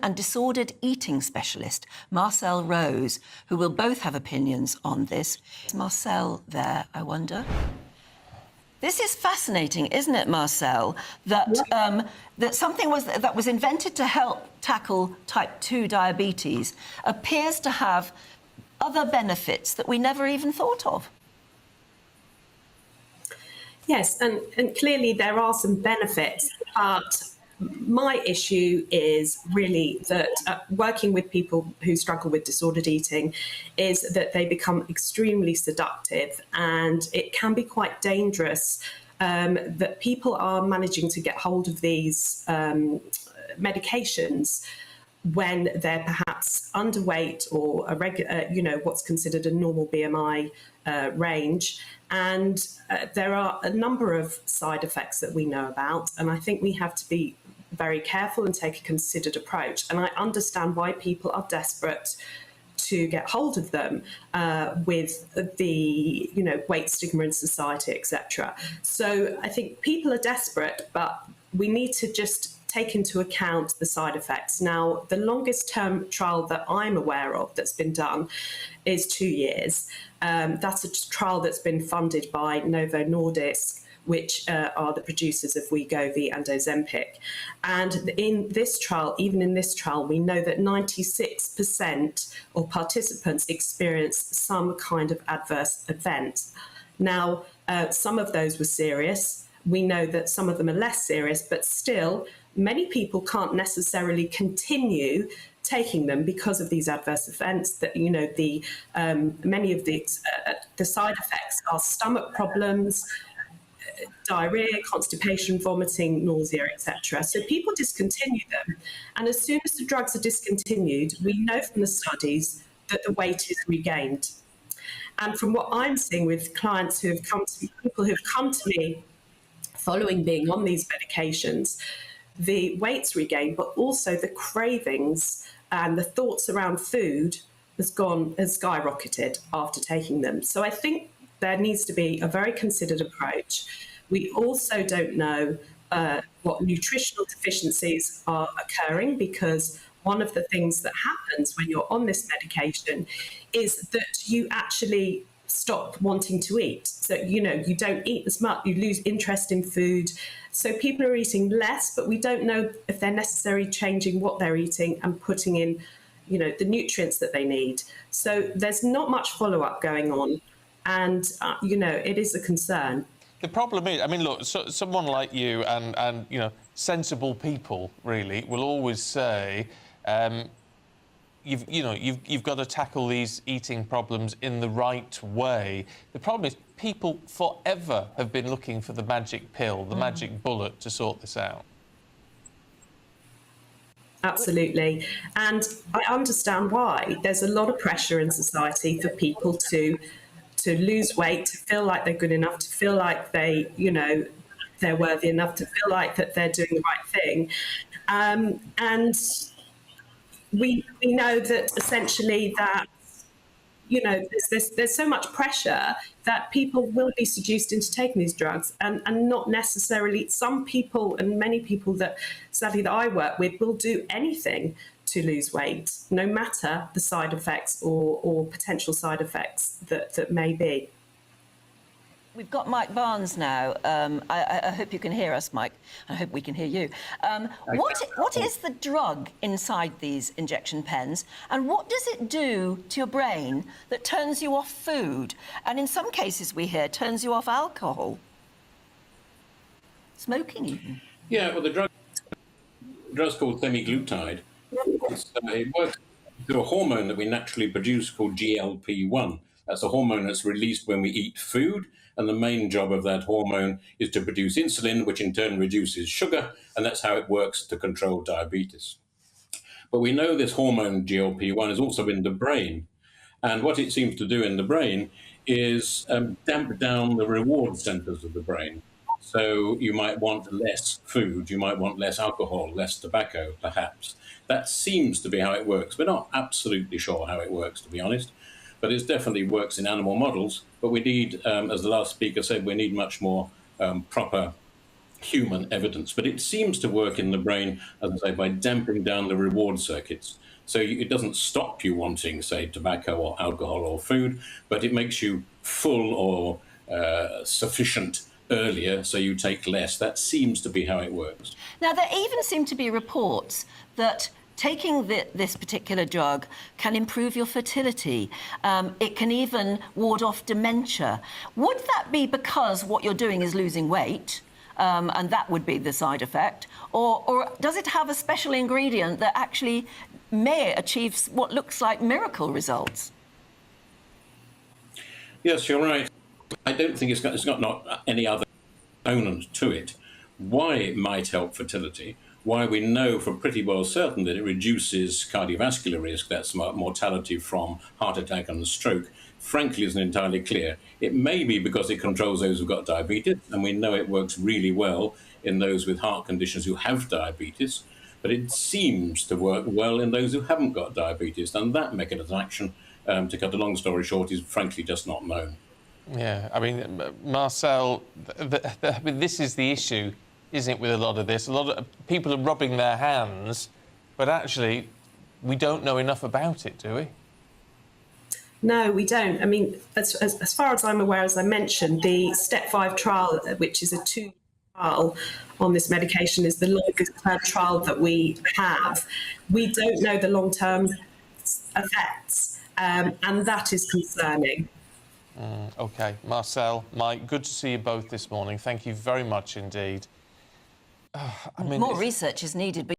and disordered eating specialist, Marcel Rose, who will both have opinions on this. Is Marcel there, I wonder? This is fascinating, isn't it, Marcel? That that something that was invented to help tackle type 2 diabetes appears to have other benefits that we never even thought of. Yes, and clearly there are some benefits, but my issue is really that working with people who struggle with disordered eating is that they become extremely seductive, and it can be quite dangerous that people are managing to get hold of these medications when they're perhaps underweight or a regular, what's considered a normal BMI range. And there are a number of side effects that we know about, and I think we have to be very careful and take a considered approach. And I understand why people are desperate to get hold of them with the weight stigma in society, etc. So I think people are desperate, but we need to just take into account the side effects. Now, the longest term trial that I'm aware of that's been done is 2 years. That's a trial that's been funded by Novo Nordisk, which are the producers of Wegovy and Ozempic. And in this trial, even in this trial, we know that 96% of participants experienced some kind of adverse event. Now, some of those were serious. We know that some of them are less serious, but still, many people can't necessarily continue taking them because of these adverse events. That many of the side effects are stomach problems, diarrhea, constipation, vomiting, nausea, etc. So people discontinue them, and as soon as the drugs are discontinued, we know from the studies that the weight is regained. And from what I'm seeing with clients who have come to me, people who have come to me following being on these medications, the weight's regained, but also the cravings and the thoughts around food has skyrocketed after taking them. So I think there needs to be a very considered approach. We also don't know what nutritional deficiencies are occurring, because one of the things that happens when you're on this medication is that you actually stop wanting to eat. So, you don't eat as much, you lose interest in food. So people are eating less, but we don't know if they're necessarily changing what they're eating and putting in, the nutrients that they need. So there's not much follow-up going on. And, it is a concern. The problem is, look, someone like you and sensible people, really, will always say, you've got to tackle these eating problems in the right way. The problem is people forever have been looking for the magic pill, the magic bullet to sort this out. Absolutely. And I understand why. There's a lot of pressure in society for people to lose weight, to feel like they're good enough, to feel like they're worthy enough, to feel like that they're doing the right thing. And we know that essentially that, there's so much pressure that people will be seduced into taking these drugs, and not necessarily, some people and many people that sadly that I work with will do anything to lose weight, no matter the side effects or potential side effects that may be. We've got Mike Barnes now. I hope you can hear us, Mike. I hope we can hear you. What is the drug inside these injection pens, and what does it do to your brain that turns you off food, and in some cases we hear turns you off alcohol? Smoking even. Yeah, well, the drug's called semaglutide. It works through a hormone that we naturally produce called GLP-1. That's a hormone that's released when we eat food, and the main job of that hormone is to produce insulin, which in turn reduces sugar, and that's how it works to control diabetes. But we know this hormone GLP-1 is also in the brain, and what it seems to do in the brain is damp down the reward centers of the brain. So you might want less food, you might want less alcohol, less tobacco, perhaps. That seems to be how it works. We're not absolutely sure how it works, to be honest, but it definitely works in animal models. But we need, as the last speaker said, we need much more proper human evidence, but it seems to work in the brain, as I say, by damping down the reward circuits. So it doesn't stop you wanting, say, tobacco or alcohol or food, but it makes you full or sufficient earlier, so you take less. That seems to be how it works. Now, there even seem to be reports that taking this particular drug can improve your fertility. It can even ward off dementia. Would that be because what you're doing is losing weight, and that would be the side effect? Or does it have a special ingredient that actually may achieve what looks like miracle results? Yes, you're right. I don't think it's got not any other component to it. Why it might help fertility, why we know for pretty well certain that it reduces cardiovascular risk, that's mortality from heart attack and stroke, frankly isn't entirely clear. It may be because it controls those who've got diabetes, and we know it works really well in those with heart conditions who have diabetes, but it seems to work well in those who haven't got diabetes, and that mechanism of action, to cut a long story short, is frankly just not known. Yeah, I mean, Marcel, I mean, this is the issue, isn't it, with a lot of this? A lot of people are rubbing their hands, but actually, we don't know enough about it, do we? No, we don't. I mean, as far as I'm aware, as I mentioned, the Step 5 trial, which is a 2 trial on this medication, is the longest term trial that we have. We don't know the long-term effects, and that is concerning. OK. Marcel, Mike, good to see you both this morning. Thank you very much indeed. I mean, More research is needed.